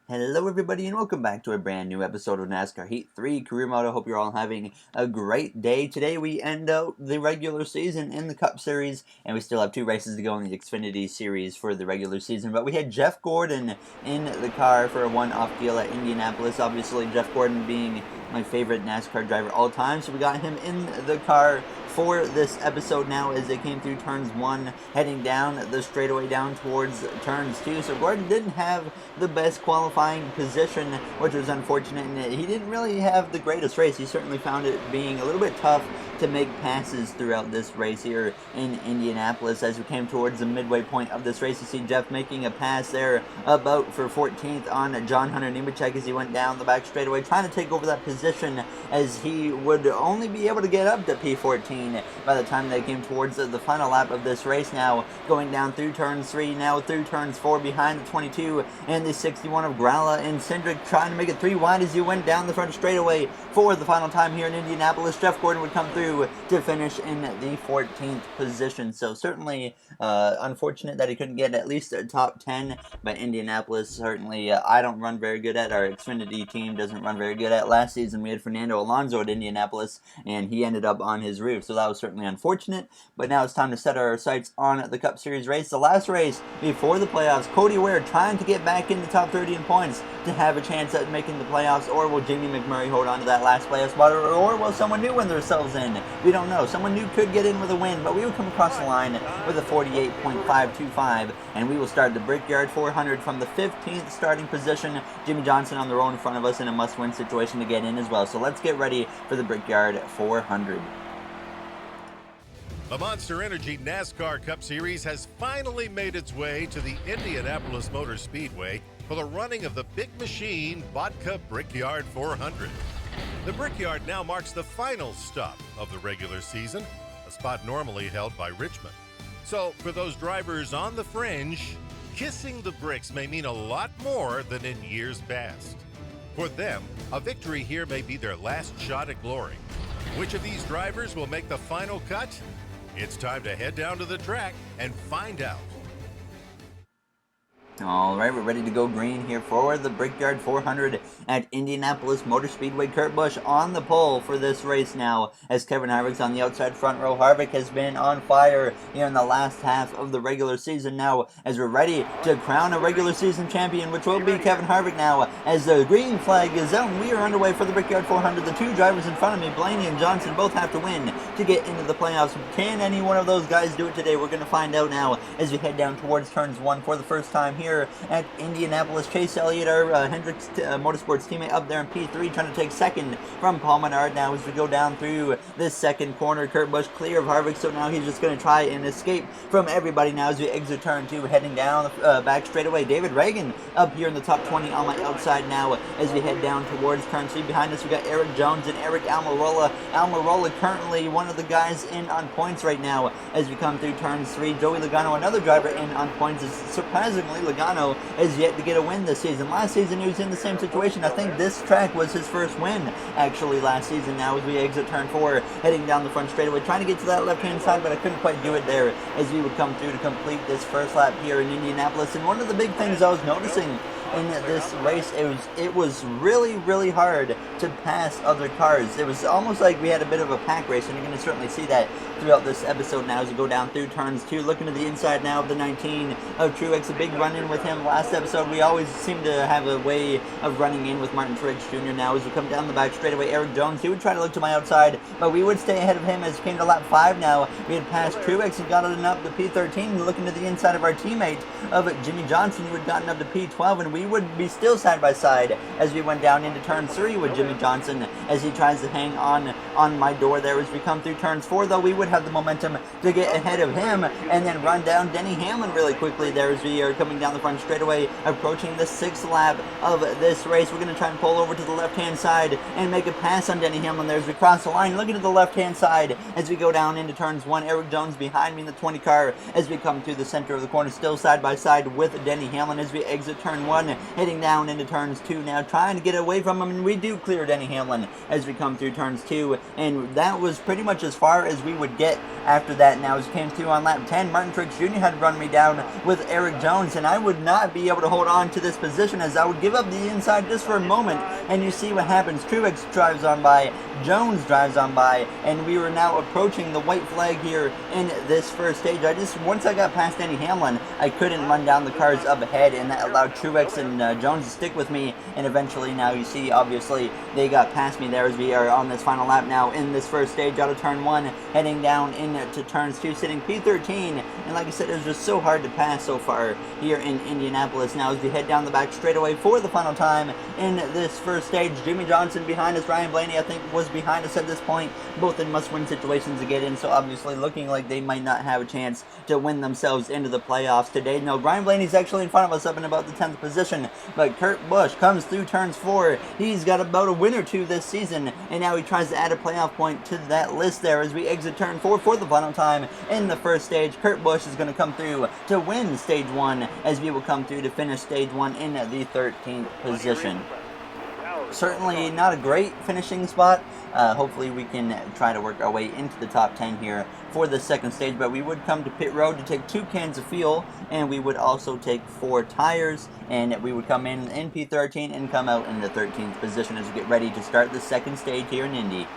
Hello everybody and welcome back to a brand new episode of NASCAR Heat 3 Career Mode. I hope you're all having a great day. Today we end out the regular season in the Cup Series, and we still have 2 races to go in the Xfinity Series for the regular season. But we had Jeff Gordon in the car for a one-off deal at Indianapolis. Obviously Jeff Gordon being my favorite NASCAR driver all time, so we got him in the car for this episode now as they came through turns 1, heading down the straightaway down towards turns 2. So Gordon didn't have the best qualifying position, which was unfortunate, and he didn't really have the greatest race. He certainly found it being a little bit tough to make passes throughout this race here in Indianapolis. As we came towards the midway point of this race, you see Jeff making a pass there about for 14th on John Hunter Nemechek as he went down the back straightaway, trying to take over that position as he would only be able to get up to P14 by the time they came towards the final lap of this race. Now going down through turns 3, now through turns 4 behind the 22 and the 61 of Gralla and Cindric, trying to make it 3 wide as he went down the front straightaway for the final time here in Indianapolis. Jeff Gordon would come through to finish in the 14th position. So certainly unfortunate that he couldn't get at least a top 10, but Indianapolis certainly I don't run very good at. Our Xfinity team doesn't run very good at. Last season we had Fernando Alonso at Indianapolis and he ended up on his roof, so that was certainly unfortunate. But now it's time to set our sights on the Cup Series race, the last race before the playoffs. Cody Ware trying to get back in the top 30 in points to have a chance at making the playoffs, or will Jamie McMurray hold on to that last playoff spot, or will someone new win themselves in? We don't know. Someone new could get in with a win, but we will come across the line with a 48.525, and we will start the Brickyard 400 from the 15th starting position. Jimmy Johnson on the road in front of us in a must-win situation to get in as well. So let's get ready for the Brickyard 400. The Monster Energy NASCAR Cup Series has finally made its way to the Indianapolis Motor Speedway for the running of the Big Machine Vodka Brickyard 400. The Brickyard now marks the final stop of the regular season, a spot normally held by Richmond. So for those drivers on the fringe, kissing the bricks may mean a lot more than in years past. For them, a victory here may be their last shot at glory. Which of these drivers will make the final cut? It's time to head down to the track and find out. Alright, we're ready to go green here for the Brickyard 400 at Indianapolis Motor Speedway. Kurt Busch on the pole for this race now as Kevin Harvick's on the outside front row. Harvick has been on fire here in the last half of the regular season now as we're ready to crown a regular season champion, which will be Kevin Harvick now as the green flag is out and we are underway for the Brickyard 400. The 2 drivers in front of me, Blaney and Johnson, both have to win to get into the playoffs. Can any one of those guys do it today? We're going to find out now as we head down towards turns 1 for the first time here at Indianapolis. Chase Elliott, our Hendricks Motorsports teammate, up there in P3, trying to take second from Paul Menard now as we go down through this second corner. Kurt Busch clear of Harvick, so now he's just going to try and escape from everybody now as we exit turn 2, heading down back straightaway. David Reagan up here in the top 20 on my outside now as we head down towards turn 3. Behind us we got Eric Jones and Eric Almirola. Almirola currently one of the guys in on points right now as we come through turns 3. Joey Logano, another driver in on points. Is surprisingly, Logano has yet to get a win this season. Last season he was in the same situation. I think this track was his first win actually last season now as we exit turn 4, heading down the front straightaway, trying to get to that left hand side, but I couldn't quite do it there as we would come through to complete this first lap here in Indianapolis. And one of the big things I was noticing in this race, it was really hard to pass other cars. It was almost like we had a bit of a pack race, and you're going to certainly see that throughout this episode now as we go down through turns 2. Looking to the inside now of the 19 of Truex, a big run-in with him last episode. We always seem to have a way of running in with Martin Truex Jr. now as we come down the back straightaway. Eric Jones, he would try to look to my outside, but we would stay ahead of him as we came to lap 5 now. We had passed Truex and gotten up to P13, looking to the inside of our teammate of Jimmy Johnson, who had gotten up to P12, and we would be still side by side as we went down into turn 3 with Jimmy Johnson as he tries to hang on my door there. As we come through turns 4, though, we would have the momentum to get ahead of him and then run down Denny Hamlin really quickly there as we are coming down the front straightaway, approaching the 6th lap of this race. We're going to try and pull over to the left-hand side and make a pass on Denny Hamlin there as we cross the line. Looking to the left-hand side as we go down into turns 1. Eric Jones behind me in the 20 car as we come through the center of the corner, still side by side with Denny Hamlin as we exit turn 1. 1, heading down into turns 2 now, trying to get away from him, and we do clear Denny Hamlin as we come through turns 2, and that was pretty much as far as we would get after that. Now, as we came through on lap 10, Martin Truex Jr. had run me down with Eric Jones, and I would not be able to hold on to this position as I would give up the inside just for a moment, and you see what happens. Truex drives on by, Jones drives on by, and we were now approaching the white flag here in this first stage. Once I got past Denny Hamlin, I couldn't run down the cars up ahead, and that allowed Truex and Jones to stick with me, and eventually now you see, obviously, they got past me there as we are on this final lap now in this first stage out of turn 1, heading down into turns 2, sitting P13, and like I said, it was just so hard to pass so far here in Indianapolis. Now as we head down the back straightaway for the final time in this first stage, Jimmy Johnson behind us, Ryan Blaney I think was behind us at this point, both in must-win situations to get in, so obviously looking like they might not have a chance to win themselves into the playoffs today. No, Ryan Blaney's actually in front of us up in about the 10th position, but Kurt Busch comes through turns 4. He's got about a win or two this season, and now he tries to add a playoff point to that list there as we exit turn 4 for the final time in the first stage. Kurt Busch is going to come through to win stage 1 as we will come through to finish stage 1 in the 13th position. Certainly not a great finishing spot. Hopefully we can try to work our way into the top 10 here for the second stage, but we would come to pit road to take 2 cans of fuel, and we would also take 4 tires, and we would come in P13 and come out in the 13th position as we get ready to start the second stage here in Indy.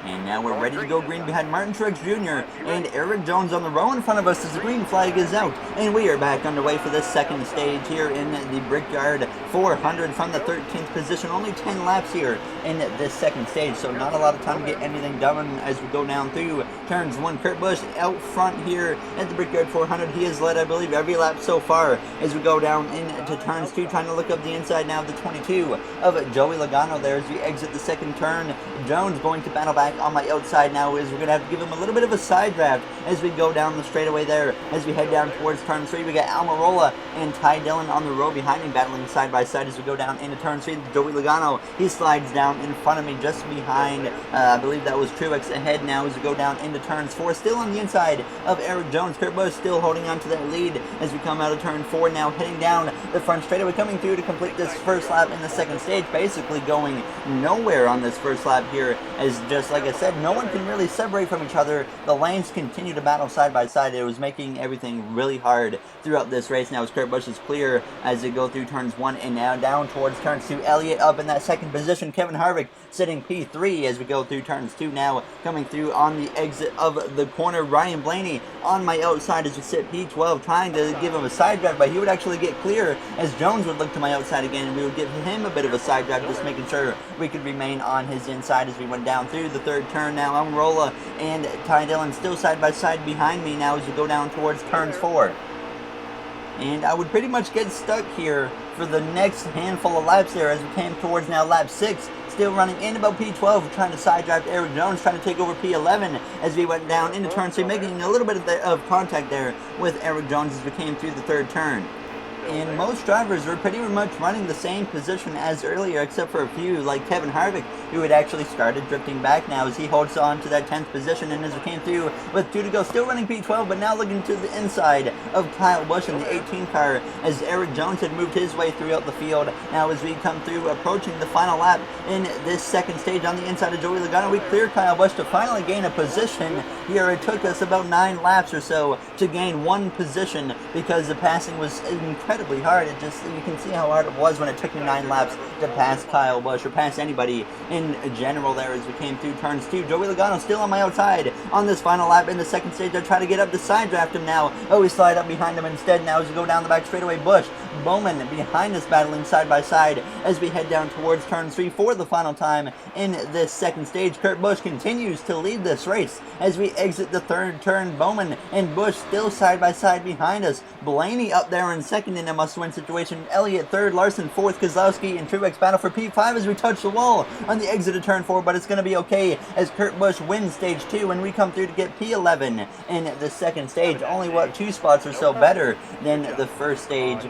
And now we're ready to go green behind Martin Truex Jr. and Eric Jones on the row in front of us as the green flag is out. And we are back underway for this second stage here in the Brickyard 400 from the 13th position. Only 10 laps here in this second stage, so not a lot of time to get anything done as we go down through turns 1. Kurt Busch out front here at the Brickyard 400. He has led, I believe, every lap so far as we go down into turns 2, trying to look up the inside now of the 22 of Joey Logano there as we exit the second turn. Jones going to battle back on my outside now as we're going to have to give him a little bit of a side draft as we go down the straightaway there. As we head down towards turn 3, we got Almirola and Ty Dillon on the row behind me battling side by side as we go down into turn 3. Joey Logano, he slides down in front of me just behind, I believe that was Truex ahead now as we go down into turns 4. Still on the inside of Eric Jones. Kurt Busch still holding on to that lead as we come out of turn 4 now, heading down the front straightaway, coming through to complete this first lap in the second stage, basically going nowhere on this first lap here as, just like I said, no one can really separate from each other. The lanes continue to battle side by side. It was making everything really hard throughout this race. Now as Kurt Busch is clear as they go through turns 1 and now down towards turns 2. Elliott up in that second position. Kevin Harvick sitting P3 as we go through turns 2 now, coming through on the exit of the corner. Ryan Blaney on my outside as we sit P12, trying to give him a side drive, but he would actually get clear as Jones would look to my outside again, and we would give him a bit of a side drive, just making sure we could remain on his inside as we went down through the third turn now. Almirola and Ty Dillon still side by side behind me now as we go down towards turns 4. And I would pretty much get stuck here for the next handful of laps there as we came towards now lap 6. Still running in about P12, trying to side drive Eric Jones, trying to take over P11 as we went down into turn 3, making a little bit of contact there with Eric Jones as we came through the third turn. And most drivers were pretty much running the same position as earlier, except for a few, like Kevin Harvick, who had actually started drifting back now as he holds on to that 10th position. And as we came through with 2 to go, still running P12, but now looking to the inside of Kyle Busch in the 18 car as Eric Jones had moved his way throughout the field. Now as we come through, approaching the final lap in this second stage on the inside of Joey Logano, we clear Kyle Busch to finally gain a position here. It took us about 9 laps or so to gain 1 position because the passing was incredibly hard. You can see how hard it was when it took me 9 laps to pass Kyle Busch or pass anybody in general there as we came through turns 2. Joey Logano still on my outside on this final lap in the second stage. I try to get up to side draft him now. Oh, we slide up behind him instead now as we go down the back straightaway. Busch, Bowman behind us battling side by side as we head down towards turn 3 for the final time in this second stage. Kurt Busch continues to lead this race as we exit the third turn. Bowman and Busch still side by side behind us. Blaney up there in second in a must-win situation. Elliott third, Larson fourth, Keselowski and Truex battle for P5 as we touch the wall on the exit of turn 4, but it's going to be okay as Kurt Busch wins stage 2 and we come through to get P11 in the second stage. Only, 2 spots or so better than the first stage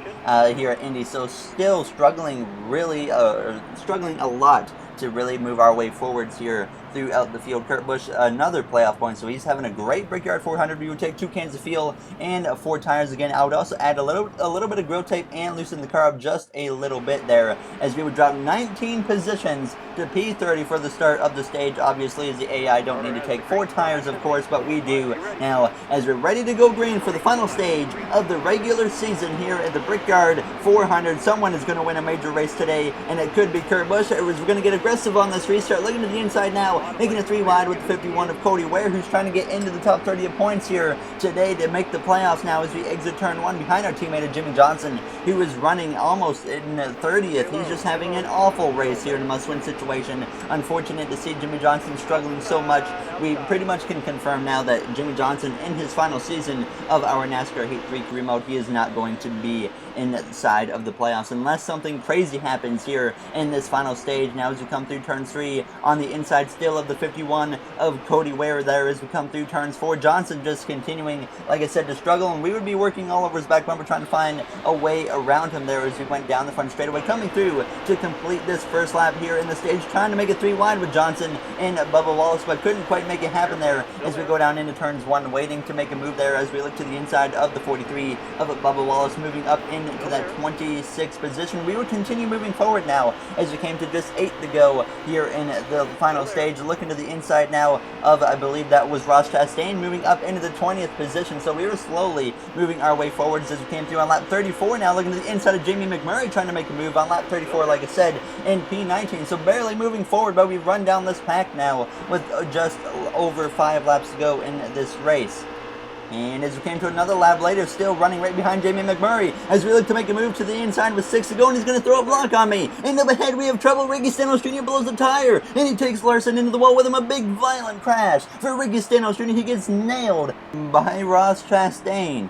here at Indy, so still struggling a lot to really move our way forwards here throughout the field. Kurt Busch, another playoff point, so he's having a great Brickyard 400. We would take 2 cans of fuel and 4 tires again. I would also add a little bit of grill tape and loosen the car up just a little bit there, as we would drop 19 positions to P30 for the start of the stage. Obviously, as the AI don't need to take 4 tires, of course, but we do now, as we're ready to go green for the final stage of the regular season here at the Brickyard 400. Someone is going to win a major race today, and it could be Kurt Busch. We're going to get aggressive on this restart, looking to the inside now, making a 3 wide with the 51 of Cody Ware, who's trying to get into the top 30 of points here today to make the playoffs now as we exit turn 1 behind our teammate Jimmy Johnson, who is running almost in 30th. He's just having an awful race here in a must-win situation. Unfortunate to see Jimmy Johnson struggling so much. We pretty much can confirm now that Jimmy Johnson, in his final season of our NASCAR Heat 3 career mode, he is not going to be inside of the playoffs unless something crazy happens here in this final stage. Now as we come through turn 3 on the inside still of the 51 of Cody Ware there as we come through turns 4. Johnson just continuing, like I said, to struggle, and we would be working all over his back bumper trying to find a way around him there as we went down the front straightaway, coming through to complete this first lap here in the stage, trying to make it 3 wide with Johnson and Bubba Wallace, but couldn't quite make it happen there as we go down into turns 1, waiting to make a move there as we look to the inside of the 43 of Bubba Wallace, moving up into that 26th position. We will continue moving forward now as we came to just 8 to go here in the final stage, looking to the inside now of, I believe that was Ross Chastain, moving up into the 20th position. So we were slowly moving our way forwards as we came through on lap 34 now, looking to the inside of Jamie McMurray, trying to make a move on lap 34, like I said, in P19. So barely moving forward, but we've run down this pack now with just over 5 laps to go in this race. And as we came to another lap later, still running right behind Jamie McMurray, as we look to make a move to the inside with 6 to go, and he's going to throw a block on me. And up ahead we have trouble. Ricky Stenhouse Jr. blows the tire, and he takes Larson into the wall with him. A big violent crash for Ricky Stenhouse Jr. He gets nailed by Ross Chastain.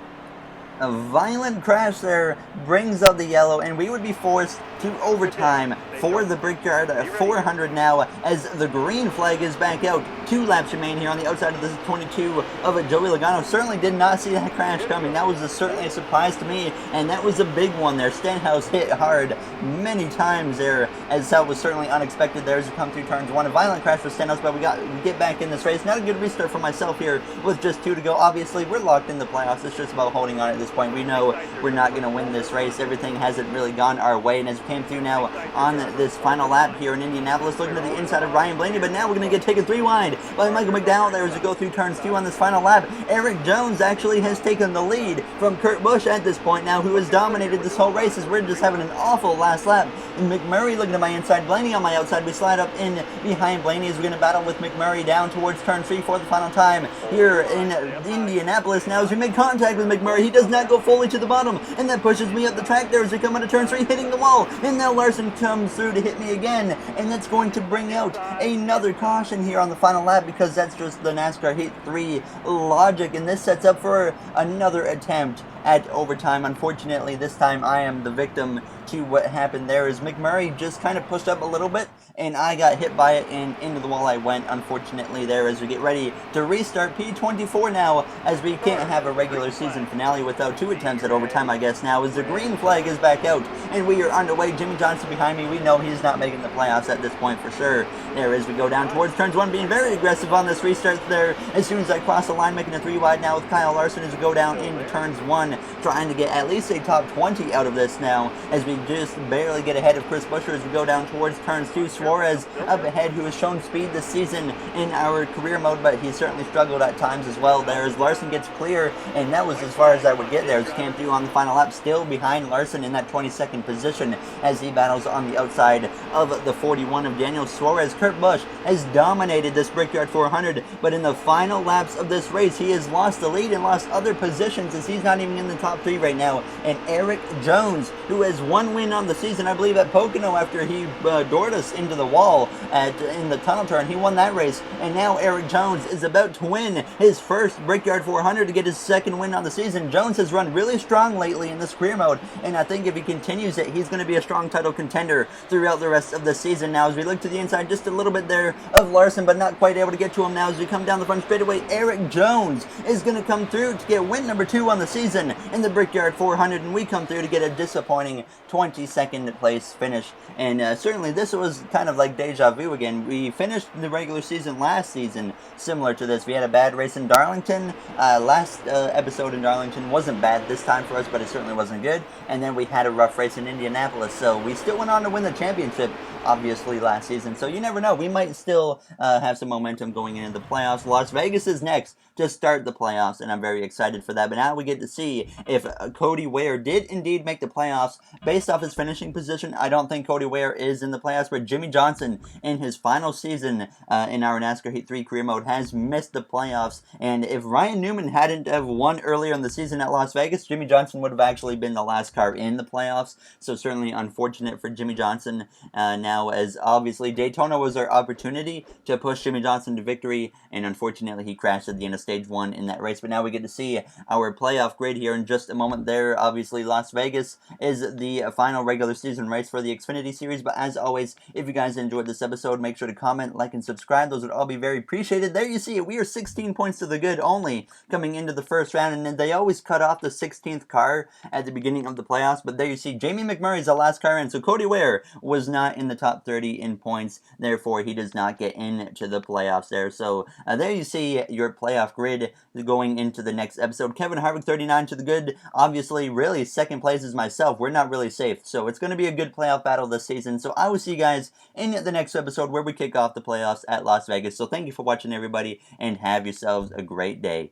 A violent crash there brings up the yellow, and we would be forced to overtime for the Brickyard 400 now as the green flag is back out. 2 laps remain here on the outside of this 22 of Joey Logano. Certainly did not see that crash coming. That was certainly a surprise to me, and that was a big one there. Stenhouse hit hard many times there, as that was certainly unexpected there as we come through turns 1. A violent crash for Stenhouse, but we get back in this race. Not a good restart for myself here with just 2 to go. Obviously, we're locked in the playoffs. It's just about holding on at this point. We know we're not going to win this race. Everything hasn't really gone our way, and as we came through now on this final lap here in Indianapolis, looking to the inside of Ryan Blaney, but now we're going to get taken 3 wide by Michael McDowell there as we go through turns 2 on this final lap. Eric Jones actually has taken the lead from Kurt Busch at this point now, who has dominated this whole race as we're just having an awful last lap. And McMurray looking to my inside, Blaney on my outside. We slide up in behind Blaney as we're going to battle with McMurray down towards turn 3 for the final time here in Indianapolis. Now as we make contact with McMurray, he does not go fully to the bottom, and that pushes me up the track there as we come out of turn 3, hitting the wall. And now Larson comes through to hit me again, and that's going to bring out another caution here on the final lap, because that's just the NASCAR Heat 3 logic, and this sets up for another attempt at overtime. Unfortunately, this time I am the victim to what happened there, as McMurray just kind of pushed up a little bit, and I got hit by it, and into the wall I went, unfortunately, there as we get ready to restart P24 now, as we can't have a regular season finale without 2 attempts at overtime, I guess now, as the green flag is back out, and we are underway. Jimmy Johnson behind me. We know he's not making the playoffs at this point for sure. There as we go down towards turns 1, being very aggressive on this restart there as soon as I cross the line, making a 3 wide now with Kyle Larson as we go down into turns 1, trying to get at least a top 20 out of this now, as we just barely get ahead of Chris Buescher as we go down towards turns 2. Suarez up ahead, who has shown speed this season in our career mode, but he certainly struggled at times as well there as Larson gets clear, and that was as far as I would get there as came through on the final lap, still behind Larson in that 22nd position as he battles on the outside of the 41 of Daniel Suarez. Kurt Busch has dominated this Brickyard 400, but in the final laps of this race, he has lost the lead and lost other positions as he's not even in the top 3 right now. And Eric Jones, who has 1 win on the season, I believe at Pocono, after he doored us into the wall in the tunnel turn, he won that race, and now Eric Jones is about to win his first Brickyard 400 to get his 2nd win on the season. Jones has run really strong lately in this career mode, and I think if he continues it, he's going to be a strong title contender throughout the rest of the season. Now as we look to the inside, just a little bit there of Larson, but not quite able to get to him now as we come down the front straightaway. Eric Jones is going to come through to get win number 2 on the season, Johnson in the Brickyard 400, and we come through to get a disappointing 22nd place finish. And certainly this was kind of like deja vu again. We finished the regular season last season similar to this. We had a bad race in Darlington. Last episode in Darlington wasn't bad this time for us, but it certainly wasn't good. And then we had a rough race in Indianapolis, so we still went on to win the championship, obviously, last season. So you never know. We might still have some momentum going into the playoffs. Las Vegas is next to start the playoffs, and I'm very excited for that. But now we get to see if Cody Ware did indeed make the playoffs based off his finishing position. I don't think Cody Ware is in the playoffs, but Jimmy Johnson in his final season in our NASCAR Heat 3 career mode has missed the playoffs. And if Ryan Newman hadn't have won earlier in the season at Las Vegas, Jimmy Johnson would have actually been the last car in the playoffs. So certainly unfortunate for Jimmy Johnson now, as obviously Daytona was our opportunity to push Jimmy Johnson to victory, and unfortunately he crashed at the end of stage 1 in that race. But now we get to see our playoff grid here in just a moment there. Obviously Las Vegas is the final regular season race for the Xfinity Series, but as always, if you guys enjoyed this episode, make sure to comment, like, and subscribe. Those would all be very appreciated. There you see it. We are 16 points to the good only coming into the first round, and then they always cut off the 16th car at the beginning of the playoffs. But there you see, Jamie McMurray's the last car in, so Cody Ware was not in the top 30 in points, therefore he does not get into the playoffs there. So there you see your playoff grid going into the next episode. Kevin Harvick 39 to the good. Obviously, really, second place is myself. We're not really safe, so it's going to be a good playoff battle this season. So I will see you guys in the next episode where we kick off the playoffs at Las Vegas. So thank you for watching, everybody, and have yourselves a great day.